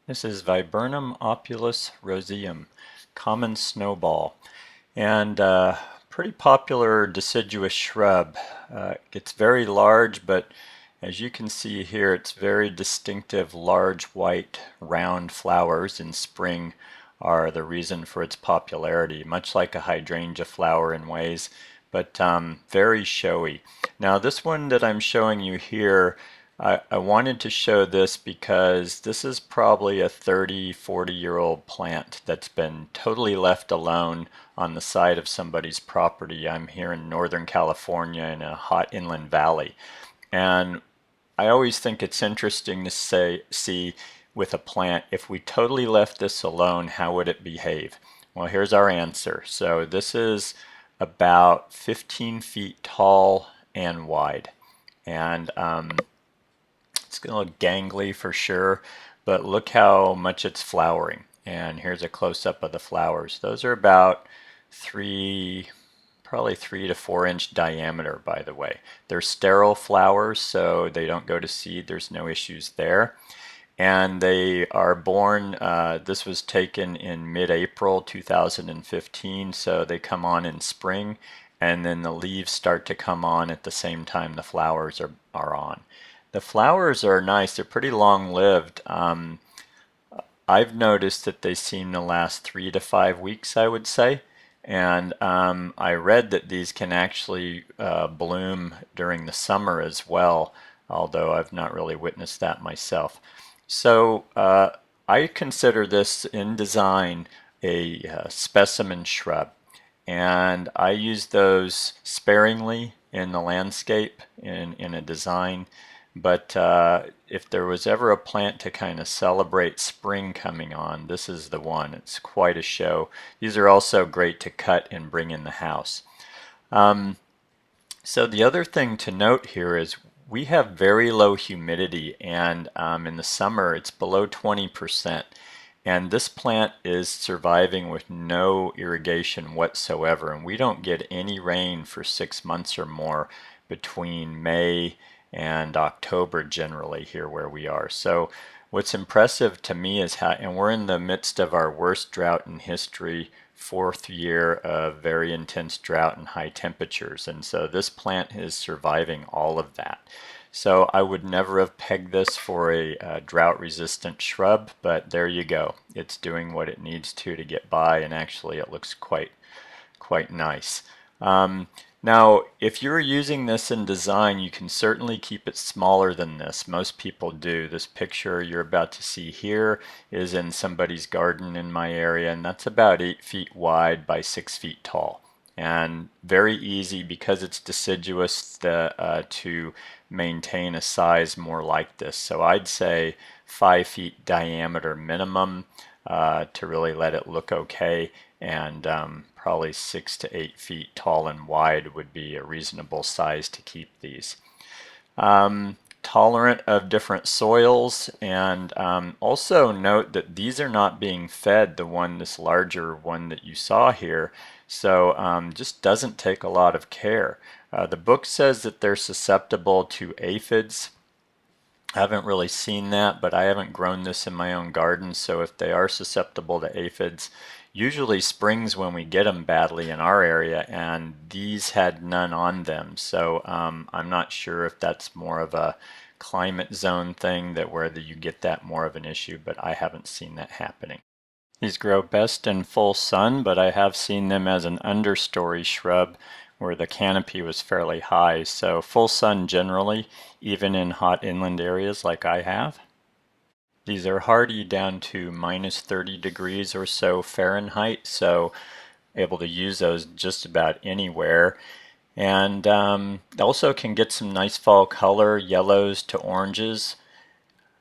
This is Viburnum opulus Roseum, common snowball, and pretty popular deciduous shrub. It's very large, but as you can see here, it's very distinctive, large, white, round flowers in spring are the reason for its popularity, much like a hydrangea flower in ways, but very showy. Now this one that I'm showing you here, I wanted to show this because this is probably a 30-40-year-old plant that's been totally left alone on the side of somebody's property. I'm here in Northern California in a hot inland valley, and I always think it's interesting to see with a plant, if we totally left this alone, how would it behave? Well, here's our answer. So this is about 15 feet tall and wide, and it's going to look gangly for sure, but look how much it's flowering. And here's a close-up of the flowers. Those are about probably 3 to 4 inch diameter, by the way. They're sterile flowers, so they don't go to seed. There's no issues there. And they are born, this was taken in mid-April 2015, so they come on in spring, and then the leaves start to come on at the same time the flowers are on. The flowers are nice. They're pretty long-lived. I've noticed that they seem to last 3 to 5 weeks, I would say. And I read that these can actually bloom during the summer as well, although I've not really witnessed that myself. So I consider this in design a specimen shrub, and I use those sparingly in the landscape in a design. But if there was ever a plant to kind of celebrate spring coming on, this is the one. It's quite a show. These are also great to cut and bring in the house. So the other thing to note here is we have very low humidity, and in the summer it's below 20%. And this plant is surviving with no irrigation whatsoever, and we don't get any rain for 6 months or more between May and October generally here where we are. So what's impressive to me is how, and we're in the midst of our worst drought in history, 4th year of very intense drought and high temperatures, and so this plant is surviving all of that. So I would never have pegged this for a drought resistant shrub, but there you go. It's doing what it needs to get by, and actually it looks quite nice. Now, if you're using this in design, you can certainly keep it smaller than this. Most people do. This picture you're about to see here is in somebody's garden in my area, and that's about 8 feet wide by 6 feet tall. And very easy, because it's deciduous, to maintain a size more like this. So I'd say 5 feet diameter minimum to really let it look okay, and probably 6 to 8 feet tall and wide would be a reasonable size to keep these. Tolerant of different soils, and also note that these are not being fed this larger one that you saw here, so just doesn't take a lot of care. The book says that they're susceptible to aphids. I haven't really seen that, but I haven't grown this in my own garden, so if they are susceptible to aphids, usually springs when we get them badly in our area, and these had none on them. So I'm not sure if that's more of a climate zone thing, that where you get that more of an issue, but I haven't seen that happening. These grow best in full sun, but I have seen them as an understory shrub where the canopy was fairly high. So full sun generally, even in hot inland areas like I have. These are hardy down to minus 30 degrees or so Fahrenheit, so able to use those just about anywhere. And also can get some nice fall color, yellows to oranges.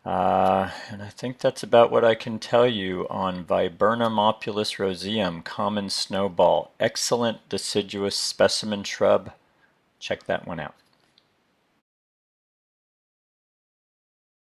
And I think that's about what I can tell you on Viburnum opulus Roseum, common snowball. Excellent deciduous specimen shrub. Check that one out.